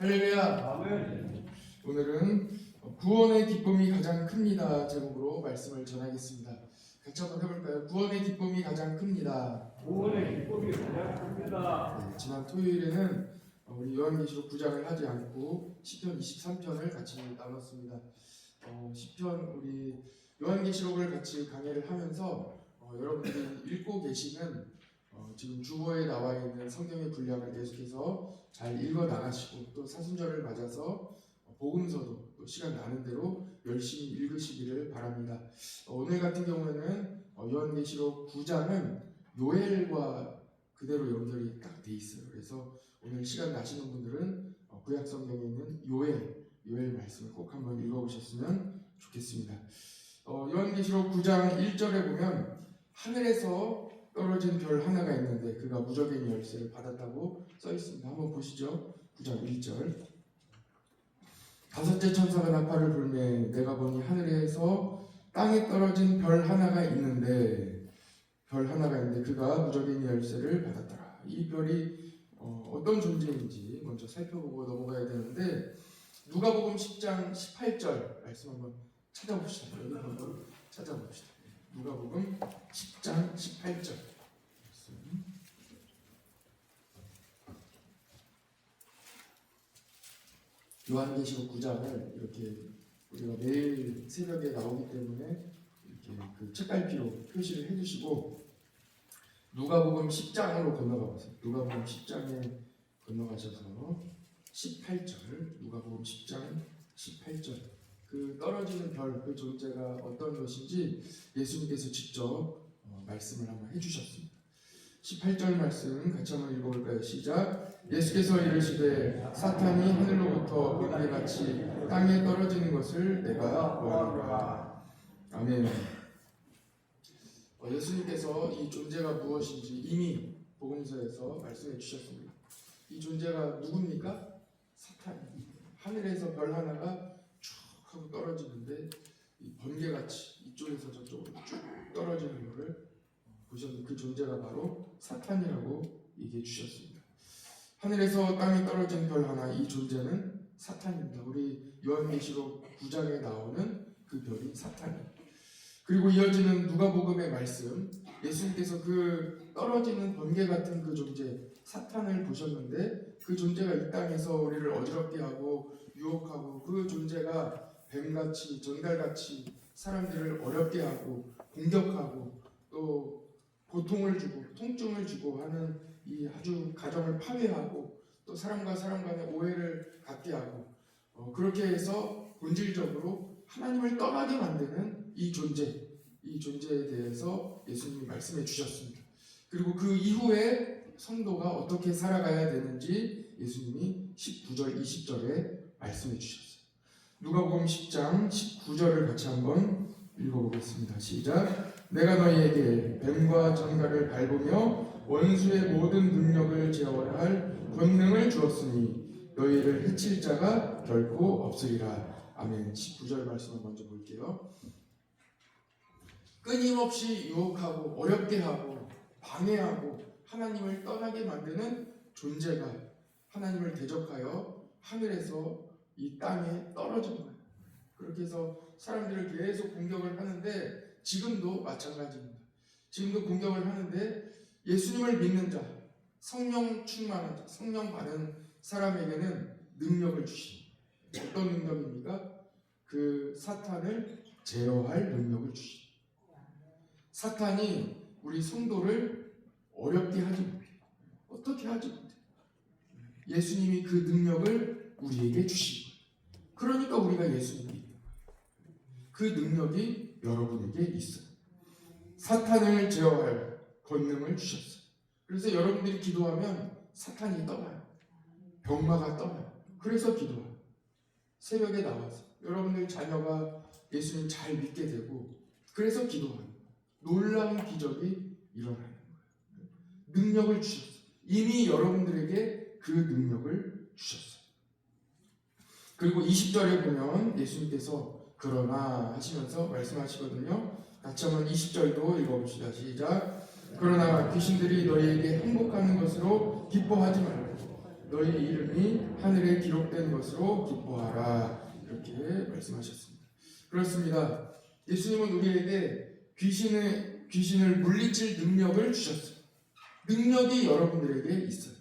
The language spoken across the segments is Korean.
할렐루야. 아멘. 오늘은 구원의 기쁨이 가장 큽니다 제목으로 말씀을 전하겠습니다. 같이 한번 해볼까요? 구원의 기쁨이 가장 큽니다. 구원의 기쁨이 가장 큽니다. 네, 지난 토요일에는 우리 요한계시록 9장을 하지 않고 시편 23편을 같이 나눴습니다. 시편 우리 요한계시록을 같이 강의를 하면서 여러분들이 읽고 계시는 지금 주보에 나와 있는 성경의 분량을 계속해서 잘 읽어 나가시고 또 사순절을 맞아서 복음서도 또 시간 나는 대로 열심히 읽으시기를 바랍니다. 오늘 같은 경우에는 요한계시록 9장은 요엘과 그대로 연결이 딱 돼 있어요. 그래서 오늘 시간 나시는 분들은 구약 성경에 있는 요엘 말씀을 꼭 한번 읽어보셨으면 좋겠습니다. 요한계시록 9장 1절에 보면 하늘에서 떨어진 별 하나가 있는데 그가 무적의 열쇠를 받았다고 써 있습니다. 한번 보시죠. 9장 1절. 다섯째 천사가 나팔을 불매 내가 보니 하늘에서 땅에 떨어진 별 하나가 있는데 그가 무적의 열쇠를 받았더라. 이 별이 어떤 존재인지 먼저 살펴보고 넘어가야 되는데 누가복음 10장 18절 말씀 한번 찾아봅시다. 여기 한번 찾아봅시다. 누가복음 10장 18절 요한계시록 9장을 이렇게 우리가 매일 새벽에 나오기 때문에 이렇게 그 책갈피로 표시를 해주시고 누가복음 10장으로 건너가 보세요. 누가복음 10장에 건너가셔서 18절 누가복음 10장 18절 그 떨어지는 별 그 존재가 어떤 것인지 예수님께서 직접 말씀을 한번 해주셨습니다. 18절 말씀 같이 한번 읽어볼까요? 시작. 예수께서 이르시되 사탄이 하늘로부터 번개같이 땅에 떨어지는 것을 내가 보았노라. 아멘. 예수님께서 이 존재가 무엇인지 이미 복음서에서 말씀해 주셨습니다. 이 존재가 누굽니까? 사탄입니다. 하늘에서 별 하나가 쭉 하고 떨어지는데 이 번개같이 이쪽에서 저쪽으로 쭉 떨어지는 것을 보셨는데 그 존재가 바로 사탄이라고 얘기해 주셨습니다. 하늘에서 땅에 떨어진 별 하나 이 존재는 사탄입니다. 우리 요한계시록 9장에 나오는 그 별이 사탄입니다. 그리고 이어지는 누가복음의 말씀 예수님께서 그 떨어지는 번개 같은 그 존재 사탄을 보셨는데 그 존재가 이 땅에서 우리를 어지럽게 하고 유혹하고 그 존재가 뱀같이 전갈같이 사람들을 어렵게 하고 공격하고 또 고통을 주고 통증을 주고 하는 이 아주 가정을 파괴하고 또 사람과 사람 간의 오해를 갖게 하고 그렇게 해서 본질적으로 하나님을 떠나게 만드는 이 존재에 대해서 예수님이 말씀해 주셨습니다. 그리고 그 이후에 성도가 어떻게 살아가야 되는지 예수님이 19절 20절에 말씀해 주셨어요. 누가복음 10장 19절을 같이 한번 읽어보겠습니다. 시작. 내가 너희에게 뱀과 전갈을 밟으며 원수의 모든 능력을 제어할 권능을 주었으니 너희를 해칠 자가 결코 없으리라. 아멘. 19절 말씀을 먼저 볼게요. 끊임없이 유혹하고 어렵게 하고 방해하고 하나님을 떠나게 만드는 존재가 하나님을 대적하여 하늘에서 이 땅에 떨어진 거예요. 그렇게 해서 사람들을 계속 공격을 하는데 지금도 마찬가지입니다. 지금도 공격을 하는데 예수님을 믿는 자, 성령 충만한 자, 성령 받은 사람에게는 능력을 주십니다. 어떤 능력입니까? 그 사탄을 제어할 능력을 주십니다. 사탄이 우리 성도를 어렵게 하지 못해요. 어떻게 하지 못해요. 예수님이 그 능력을 우리에게 주신 거예요. 그러니까 우리가 예수님을 믿는 거예요. 그 능력이 여러분에게 있어요. 사탄을 제어할 권능을 주셨어요. 그래서 여러분들이 기도하면 사탄이 떠나요. 병마가 떠나요. 그래서 기도해요. 새벽에 나와서 여러분들 자녀가 예수님 잘 믿게 되고 그래서 기도해요. 놀라운 기적이 일어나는 거예요. 능력을 주셨어요. 이미 여러분들에게 그 능력을 주셨어요. 그리고 20절에 보면 예수님께서 그러나 하시면서 말씀하시거든요. 같이 한번 20절도 읽어봅시다. 시작. 그러나 귀신들이 너희에게 행복하는 것으로 기뻐하지 말고 너희 이름이 하늘에 기록된 것으로 기뻐하라. 이렇게 말씀하셨습니다. 그렇습니다. 예수님은 우리에게 귀신을 물리칠 능력을 주셨어요. 능력이 여러분들에게 있어요.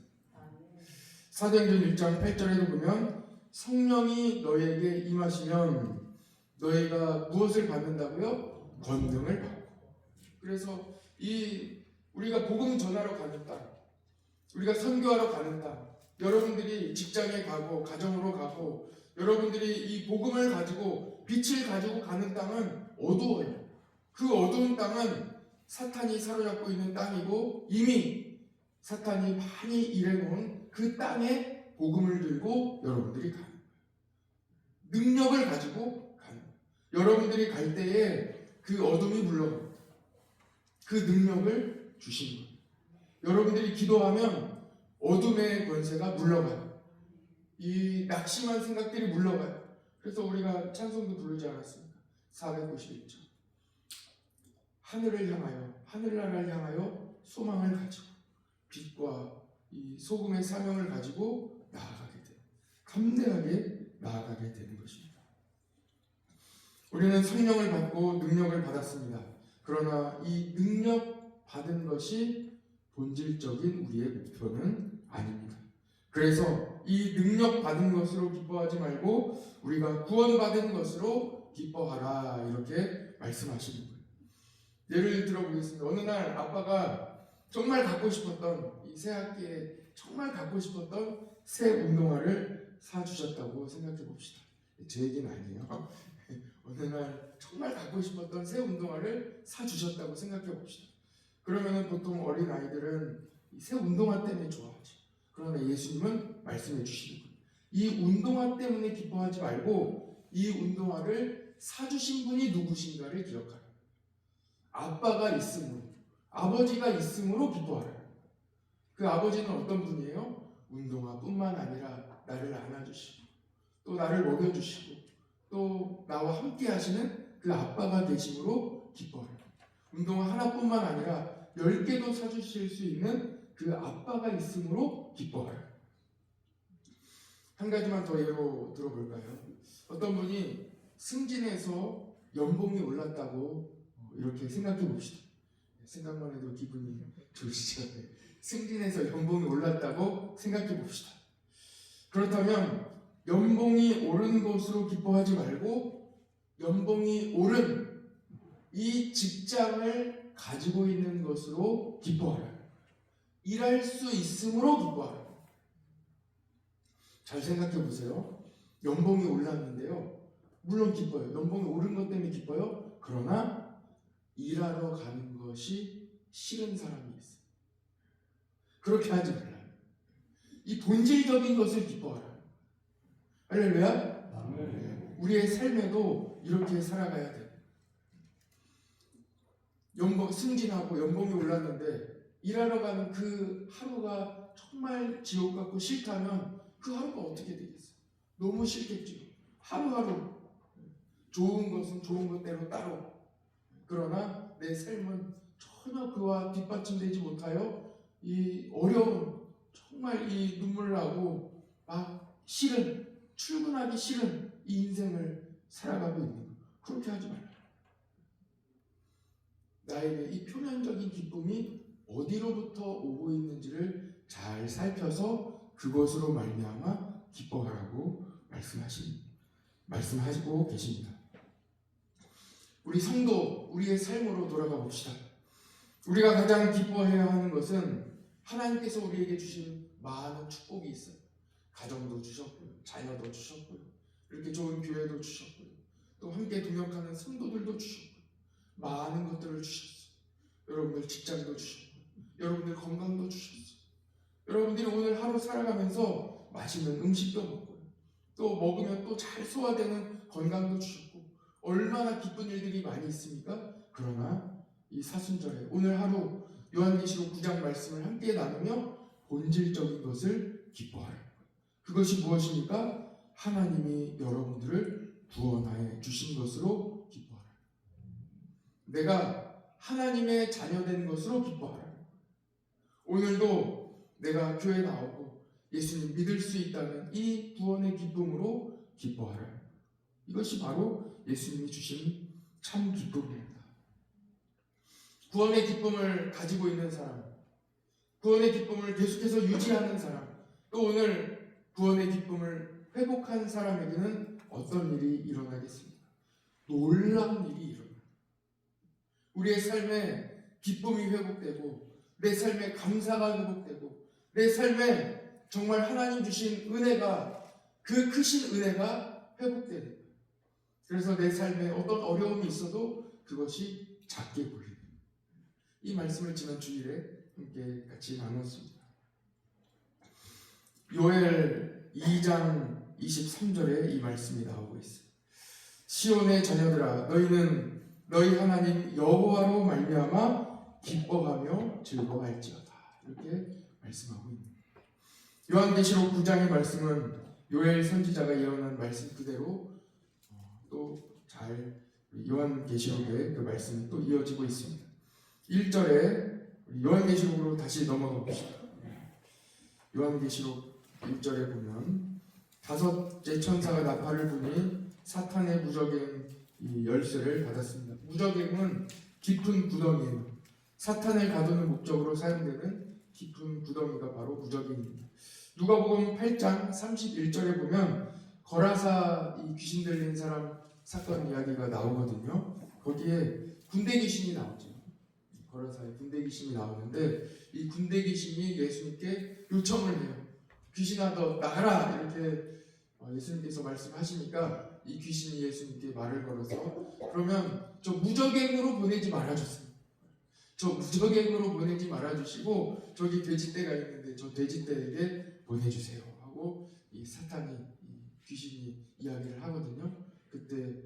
사도행전 1장 8절에도 보면 성령이 너희에게 임하시면 너희가 무엇을 받는다고요? 권능을 받고. 그래서 우리가 복음 전하러 가는 땅, 우리가 선교하러 가는 땅, 여러분들이 직장에 가고 가정으로 가고 여러분들이 이 복음을 가지고 빛을 가지고 가는 땅은 어두워요. 그 어두운 땅은 사탄이 사로잡고 있는 땅이고 이미 사탄이 많이 일해놓은 그 땅에 복음을 들고 여러분들이 가는 거예요. 능력을 가지고 가는 거예요. 여러분들이 갈 때에 그 어둠이 물러갑니다. 그 능력을 주신 거예요. 여러분들이 기도하면 어둠의 권세가 물러가요. 이 낙심한 생각들이 물러가요. 그래서 우리가 찬송도 부르지 않았습니까? 491절. 하늘을 향하여, 하늘나라를 향하여 소망을 가지고 빛과 이 소금의 사명을 가지고 나아가게 돼요. 감내하게 나아가게 되는 것입니다. 우리는 성령을 받고 능력을 받았습니다. 그러나 이 능력 받은 것이 본질적인 우리의 목표는 아닙니다. 그래서 이 능력 받은 것으로 기뻐하지 말고 우리가 구원받은 것으로 기뻐하라 이렇게 말씀하시는 거예요. 예를 들어보겠습니다. 어느 날 아빠가 정말 갖고 싶었던 이 새학기에 정말 갖고 싶었던 새 운동화를 사주셨다고 생각해 봅시다. 제 얘기는 아니에요. 어느 날 정말 갖고 싶었던 새 운동화를 사주셨다고 생각해 봅시다. 그러면 보통 어린 아이들은 새 운동화 때문에 좋아하죠. 그러나 예수님은 말씀해 주시는 거예요. 이 운동화 때문에 기뻐하지 말고 이 운동화를 사주신 분이 누구신가를 기억하라. 아빠가 있음으로, 아버지가 있음으로 기뻐하라. 그 아버지는 어떤 분이에요? 운동화뿐만 아니라 나를 안아주시고 또 나를 먹여주시고 또 나와 함께 하시는 그 아빠가 계심으로 기뻐하라. 운동화 하나뿐만 아니라 10개도 사주실 수 있는 그 아빠가 있음으로 기뻐하라. 한 가지만 더 예로 들어볼까요? 어떤 분이 승진해서 연봉이 올랐다고 이렇게 생각해 봅시다. 생각만 해도 기분이 좋으시죠? 승진해서 연봉이 올랐다고 생각해 봅시다. 그렇다면 연봉이 오른 것으로 기뻐하지 말고 연봉이 오른 이 직장을 가지고 있는 것으로 기뻐하라. 일할 수 있음으로 기뻐하라. 잘 생각해 보세요. 연봉이 올랐는데요. 물론 기뻐요. 연봉이 오른 것 때문에 기뻐요. 그러나 일하러 가는 것이 싫은 사람이 있어요. 그렇게 하지 말라. 이 본질적인 것을 기뻐하라. 할렐루야. 우리의 삶에도 이렇게 살아가야 돼. 승진하고 연봉이 올랐는데 일하러 가는 그 하루가 정말 지옥 같고 싫다면 그 하루가 어떻게 되겠어요? 너무 싫겠죠. 하루하루 좋은 것은 좋은 것대로 따로, 그러나 내 삶은 전혀 그와 뒷받침되지 못하여 이 어려운, 정말 이 눈물 나고 막 싫은, 출근하기 싫은 이 인생을 살아가고 있는 거. 그렇게 하지 말라. 나에게 이 표면적인 기쁨이 어디로부터 오고 있는지를 잘 살펴서 그것으로 말미암아 기뻐하라고 말씀하시고 계십니다. 우리 성도, 우리의 삶으로 돌아가 봅시다. 우리가 가장 기뻐해야 하는 것은 하나님께서 우리에게 주신 많은 축복이 있어요. 가정도 주셨고요, 자녀도 주셨고요, 이렇게 좋은 교회도 주셨고요, 또 함께 동역하는 성도들도 주셨고요, 많은 것들을 주셨어요. 여러분들 직장도 주셨고요, 여러분들 건강도 주셨어요. 여러분들이 오늘 하루 살아가면서 맛있는 음식도 먹고요, 또 먹으면 또 잘 소화되는 건강도 주셨고 얼마나 기쁜 일들이 많이 있습니까? 그러나 이 사순절에 오늘 하루 요한계시록 9장 말씀을 함께 나누며 본질적인 것을 기뻐하라. 그것이 무엇입니까? 하나님이 여러분들을 구원하여 주신 것으로 기뻐하라. 내가 하나님의 자녀된 것으로 기뻐하라. 오늘도 내가 교회 나오고 예수님 믿을 수 있다는 이 구원의 기쁨으로 기뻐하라. 이것이 바로 예수님이 주신 참 기쁨입니다. 구원의 기쁨을 가지고 있는 사람, 구원의 기쁨을 계속해서 유지하는 사람, 또 오늘 구원의 기쁨을 회복한 사람에게는 어떤 일이 일어나겠습니까? 놀라운 일이 일어나요. 우리의 삶에 기쁨이 회복되고, 내 삶에 감사가 회복되고, 내 삶에 정말 하나님 주신 은혜가, 그 크신 은혜가 회복되는 거예요. 그래서 내 삶에 어떤 어려움이 있어도 그것이 작게 보여요. 이 말씀을 지난 주일에 함께 같이 나눴습니다. 요엘 2장 23절에 이 말씀이 나오고 있어요. 시온의 자녀들아, 너희는 너희 하나님 여호와로 말미암아 기뻐하며 즐거워할지어다. 이렇게 말씀하고 있습니다. 요한계시록 9장의 말씀은 요엘 선지자가 예언한 말씀 그대로 또 잘 요한계시록의 그 말씀이 또 이어지고 있습니다. 1절에 요한계시록으로 다시 넘어가 봅시다. 요한계시록 1절에 보면 다섯째 천사가 나팔을 부니 사탄의 무저갱 이 열쇠를 받았습니다. 무저갱은 깊은 구덩이예요. 사탄을 가두는 목적으로 사용되는 깊은 구덩이가 바로 무저갱입니다. 누가복음 8장 31절에 보면 거라사 이 귀신 들린 사람 사건 이야기가 나오거든요. 거기에 군대 귀신이 나오죠. 거라사에 군대 귀신이 나오는데 이 군대 귀신이 예수님께 요청을 해요. 귀신아 너 나가라 이렇게 예수님께서 말씀하시니까 이 귀신이 예수님께 말을 걸어서 그러면 저 무저갱으로 보내지 말아주세요. 저 무저갱으로 보내지 말아주시고 저기 돼지떼가 있는데 저 돼지떼에게 보내주세요 하고 이 사탄이 이 귀신이 이야기를 하거든요. 그때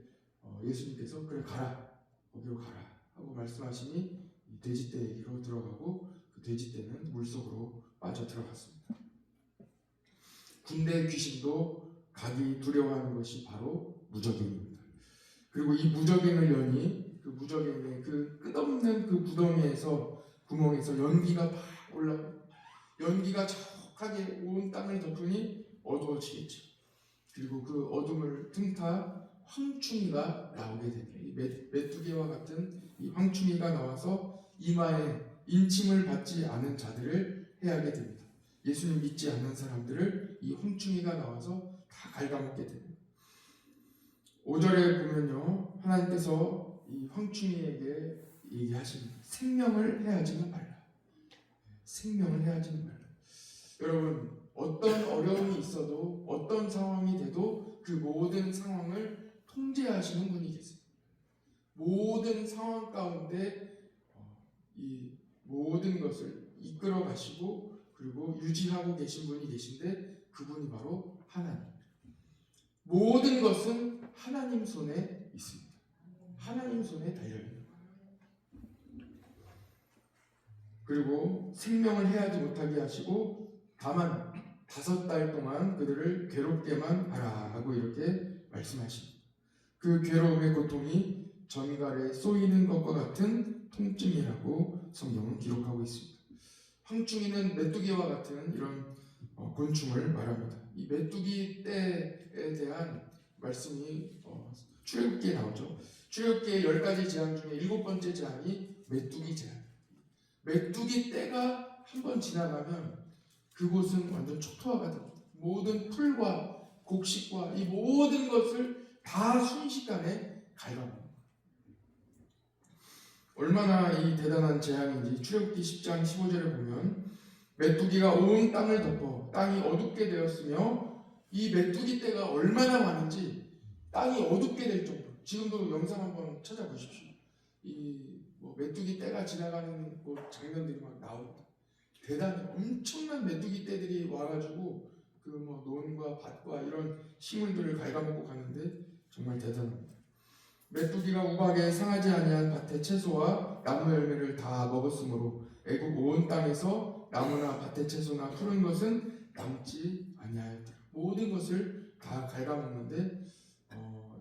예수님께서 그래 가라 거기로 가라 하고 말씀하시니 이 돼지떼에게로 들어가고 그 돼지떼는 물속으로 빠져 들어갔습니다. 군대 귀신도 가기 두려워하는 것이 바로 무저갱입니다. 그리고 이 무저갱을 여니 그 무저갱의 그 끝없는 그 구멍에서 연기가 막 올라오고 연기가 자욱하게 온 땅을 덮으니 어두워지겠죠. 그리고 그 어둠을 틈타 황충이가 나오게 됩니다. 이 메뚜기와 같은 이 황충이가 나와서 이마에 인침을 받지 않은 자들을 해하게 됩니다. 예수님 믿지 않는 사람들을 이 황충이가 나와서 다 갉아먹게 됩니다. 5절에 보면요, 하나님께서 이 황충이에게 얘기하십니다. 생명을 해하지는 말라. 생명을 해하지는 말라. 여러분, 어떤 어려움이 있어도 어떤 상황이 돼도 그 모든 상황을 통제하시는 분이 계세요. 모든 상황 가운데 이 모든 것을 이끌어 가시고 그리고 유지하고 계신 분이 계신데 그분이 바로 하나님. 모든 것은 하나님 손에 있습니다. 하나님 손에 달려있는 거예요. 그리고 생명을 해하지 못하게 하시고 다만 5달 동안 그들을 괴롭게만 하라 하고 이렇게 말씀하십니다. 그 괴로움의 고통이 전갈에 쏘이는 것과 같은 통증이라고 성경은 기록하고 있습니다. 황충이는 메뚜기와 같은 이런 곤충을 말합니다. 이 메뚜기 떼에 대한 말씀이 출애굽기에 나오죠. 출애굽기의 10가지 재앙 중에 7번째 재앙이 메뚜기 재앙. 메뚜기 떼가 한번 지나가면 그곳은 완전 초토화가 됩니다. 모든 풀과 곡식과 이 모든 것을 다 순식간에 갉아먹는 거예요. 얼마나 이 대단한 재앙인지 출애굽기 10장 15절에 보면 메뚜기가 온 땅을 덮어 땅이 어둡게 되었으며 이 메뚜기 떼가 얼마나 많은지 땅이 어둡게 될 정도. 지금도 영상 한번 찾아보십시오. 이 메뚜기 떼가 지나가는 그 장면들이 막 나옵니다. 대단히 엄청난 메뚜기 떼들이 와가지고 그 논과 밭과 이런 식물들을 갉아먹고 가는데 정말 대단합니다. 메뚜기가 우박에 상하지 아니한 밭의 채소와 나무 열매를 다 먹었으므로 애국 온 땅에서 나무나 밭의 채소나 푸른 것은 남지 아니하였더라. 모든 것을 다 갉아먹는데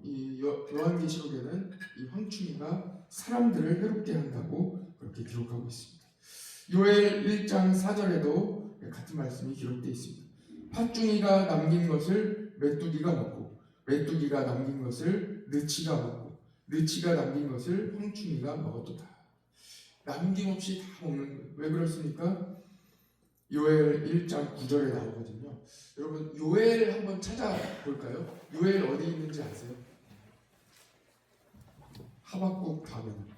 이 요한계시록에는 이 황충이가 사람들을 해롭게 한다고 그렇게 기록하고 있습니다. 요엘 1장 4절에도 같은 말씀이 기록되어 있습니다. 팥중이가 남긴 것을 메뚜기가 먹고 메뚜기가 남긴 것을 느치가 먹고 느치가 남긴 것을 황충이가 먹었도다. 남김없이 다 먹는 거예요. 왜 그렇습니까? 요엘 1장 9절에 나오거든요. 여러분 요엘 한번 찾아볼까요? 요엘 어디 있는지 아세요? 하박국 다음에는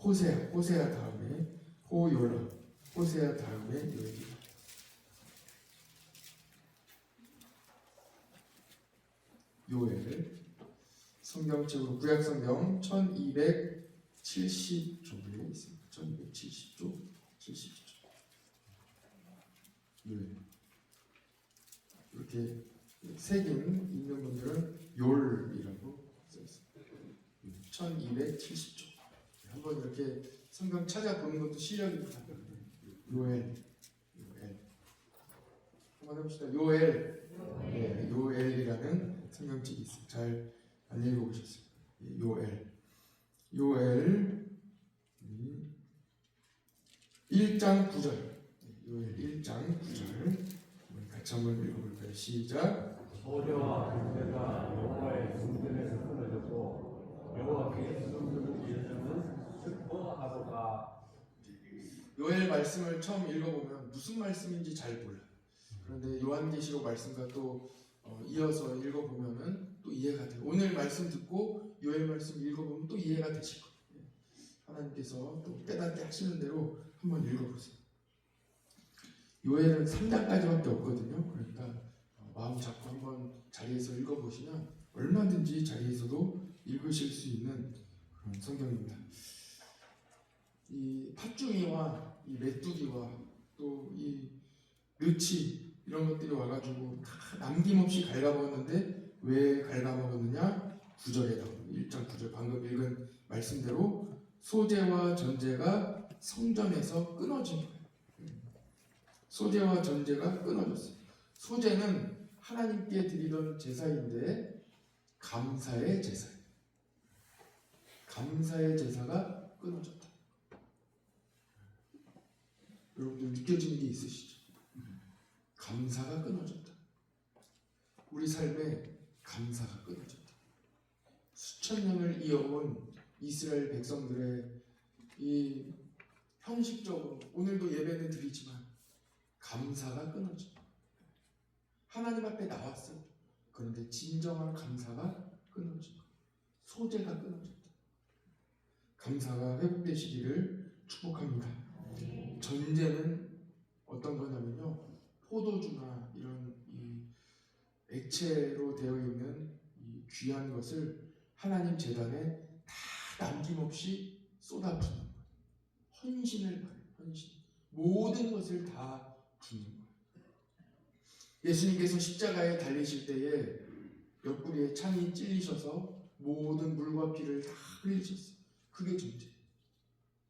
호세아 다음에 호요라, 호세아 다음에 요엘이다. 요엘 성경책으로 구약성경 1270쪽에 있습니다. 1270쪽, 70쪽. 요엘 이렇게 새긴 있는 분들은 요일이라고 써 있습니다. 1270쪽. 한번 이렇게 성경 찾아보는 것도 실력입니다. 요엘. 한번 해봅시다. 요엘. 네, 요엘이라는 성경책이 있어요. 잘 안 읽어보셨어요. 요엘 1장 9절. 요엘 1장 9절. 같이 한번 읽어볼까요? 시작. 소재와 군대가 여호와의 성전에서 끊어졌고 여호와께 수종들을 위해서는 슬퍼하도다. 요엘 말씀을 처음 읽어보면 무슨 말씀인지 잘 몰라. 그런데 요한계시록 말씀과 또 이어서 읽어보면은 또 이해가 돼요. 오늘 말씀 듣고 요엘 말씀 읽어보면 또 이해가 되실 거예요. 하나님께서 또 깨닫게 하시는 대로 한번 읽어보세요. 요엘은 3장까지밖에 없거든요. 그러니까 마음 잡고 한번 자리에서 읽어보시면 얼마든지 자리에서도 읽으실 수 있는 그런 성경입니다. 이 팥중이와 이 메뚜기와 또 이 느치 이런 것들이 와가지고 다 남김없이 갉아먹었는데 왜 갉아먹었느냐? 9절에 나옵니다. 1장 9절 방금 읽은 말씀대로 소재와 전제가 성전에서 끊어진 거예요. 소재와 전제가 끊어졌어요. 소재는 하나님께 드리던 제사인데 감사의 제사예요. 감사의 제사가 끊어졌다. 여러분들 느껴지는 게 있으시죠? 감사가 끊어졌다. 우리 삶에 감사가 끊어졌다. 수천 년을 이어온 이스라엘 백성들의 이 형식적으로 오늘도 예배는 드리지만 감사가 끊어졌다. 하나님 앞에 나왔어요. 그런데 진정한 감사가 끊어진 거예요. 소재가 끊어졌다. 감사가 회복되시기를 축복합니다. 전제는 어떤 거냐면요, 포도주나 이런 이 액체로 되어 있는 이 귀한 것을 하나님 제단에 다 남김없이 쏟아붓는 거예요. 헌신을 바래요. 헌신. 모든 것을 다 붓는 거예요. 예수님께서 십자가에 달리실 때에 옆구리에 창이 찔리셔서 모든 물과 피를 다 흘리셨어요. 그게 전제예요.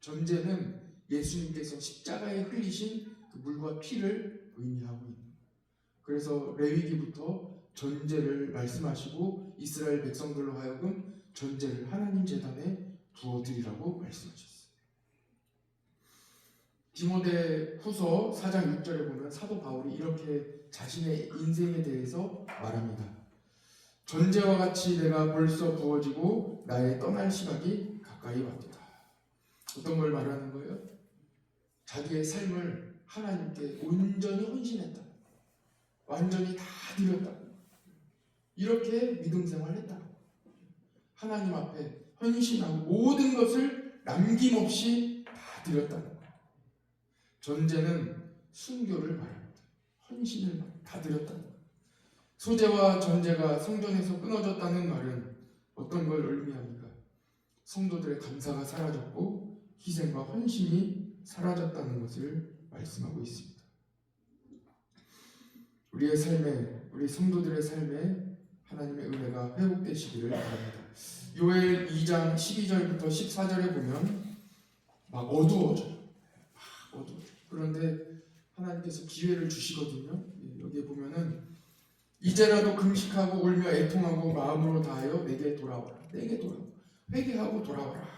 전제는 예수님께서 십자가에 흘리신 그 물과 피를 의미하고 있는 거예요. 그래서 레위기부터 전제를 말씀하시고 이스라엘 백성들로 하여금 전제를 하나님 제단에 부어드리라고 말씀하셨어요. 디모데 후서 4장 6절에 보면 사도 바울이 이렇게 자신의 인생에 대해서 말합니다. 전제와 같이 내가 벌써 부어지고 나의 떠날 시각이 가까이 왔도다. 어떤 걸 말하는 거예요? 자기의 삶을 하나님께 온전히 헌신했다. 완전히 다 드렸다. 이렇게 믿음 생활했다. 하나님 앞에 헌신하고 모든 것을 남김없이 다 드렸다는 거예요. 전제는 순교를 말합니다. 헌신을 다 드렸다는 거예요. 소재와 전제가 성전에서 끊어졌다는 말은 어떤 걸 의미합니까? 성도들의 감사가 사라졌고 희생과 헌신이 사라졌다는 것을 말씀하고 있습니다. 우리의 삶에, 우리 성도들의 삶에 하나님의 은혜가 회복되시기를 바랍니다. 요엘 2장 12절부터 14절에 보면 막 어두워져요. 막 어두워져요. 그런데 하나님께서 기회를 주시거든요. 여기에 보면은 이제라도 금식하고 울며 애통하고 마음으로 다하여 내게 돌아오라. 내게 돌아오라. 회개하고 돌아오라.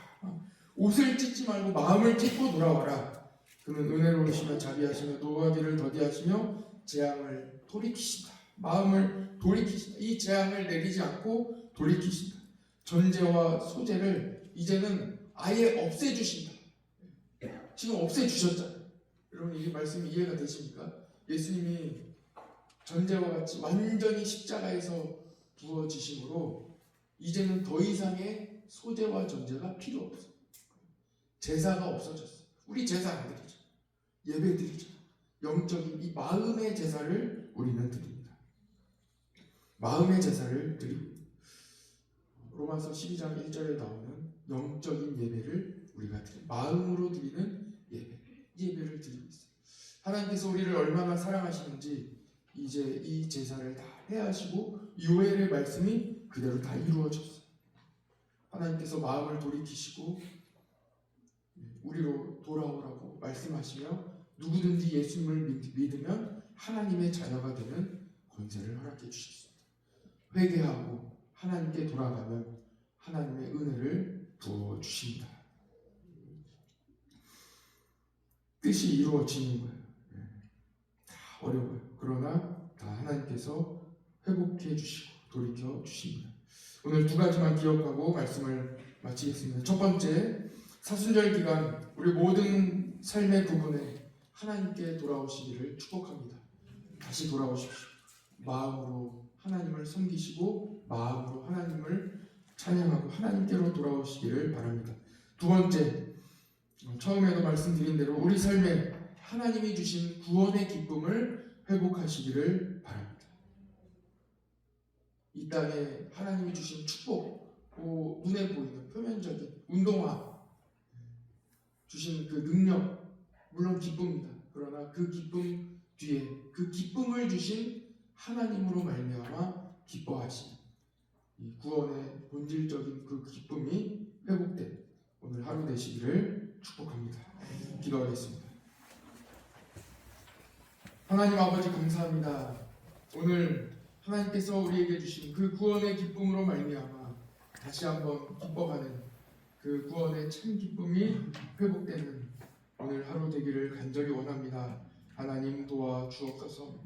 옷을 찢지 말고 마음을 찢고 돌아와라. 그는 은혜로우시며 자비하시며 노하기를 더디하시며 재앙을 돌이키신다. 마음을 돌이키신다. 이 재앙을 내리지 않고 돌이키신다. 전제와 소재를 이제는 아예 없애주신다. 지금 없애주셨잖아요. 여러분 이 말씀이 이해가 되십니까? 예수님이 전제와 같이 완전히 십자가에서 부어지심으로 이제는 더 이상의 소재와 전제가 필요 없어요. 제사가 없어졌어요. 우리 제사 안 드리죠. 예배 드리죠. 영적인 이 마음의 제사를 우리는 드립니다. 마음의 제사를 드리고 로마서 12장 1절에 나오는 영적인 예배를 우리가 드립니다. 마음으로 드리는 예배를 드리고 있어요. 하나님께서 우리를 얼마나 사랑하시는지 이제 이 제사를 다 해하시고 요엘의 말씀이 그대로 다 이루어졌어요. 하나님께서 마음을 돌이키시고 우리로 돌아오라고 말씀하시며 누구든지 예수님을 믿으면 하나님의 자녀가 되는 권세를 허락해 주셨습니다. 회개하고 하나님께 돌아가면 하나님의 은혜를 부어주십니다. 뜻이 이루어지는 거예요. 다 어려워요. 그러나 다 하나님께서 회복해 주시고 돌이켜 주십니다. 오늘 두 가지만 기억하고 말씀을 마치겠습니다. 첫 번째, 사순절 기간 우리 모든 삶의 부분에 하나님께 돌아오시기를 축복합니다. 다시 돌아오십시오. 마음으로 하나님을 섬기시고 마음으로 하나님을 찬양하고 하나님께로 돌아오시기를 바랍니다. 두 번째, 처음에도 말씀드린 대로 우리 삶에 하나님이 주신 구원의 기쁨을 회복하시기를 바랍니다. 이 땅에 하나님이 주신 축복, 눈에 보이는 표면적인 운동화 주신 그 능력, 물론 기쁩니다. 그러나 그 기쁨 뒤에 그 기쁨을 주신 하나님으로 말미암아 기뻐하시는 이 구원의 본질적인 그 기쁨이 회복된 오늘 하루 되시기를 축복합니다. 기도하겠습니다. 하나님 아버지 감사합니다. 오늘 하나님께서 우리에게 주신 그 구원의 기쁨으로 말미암아 다시 한번 기뻐하는 그 구원의 참 기쁨이 회복되는 오늘 하루 되기를 간절히 원합니다. 하나님 도와주옵소서.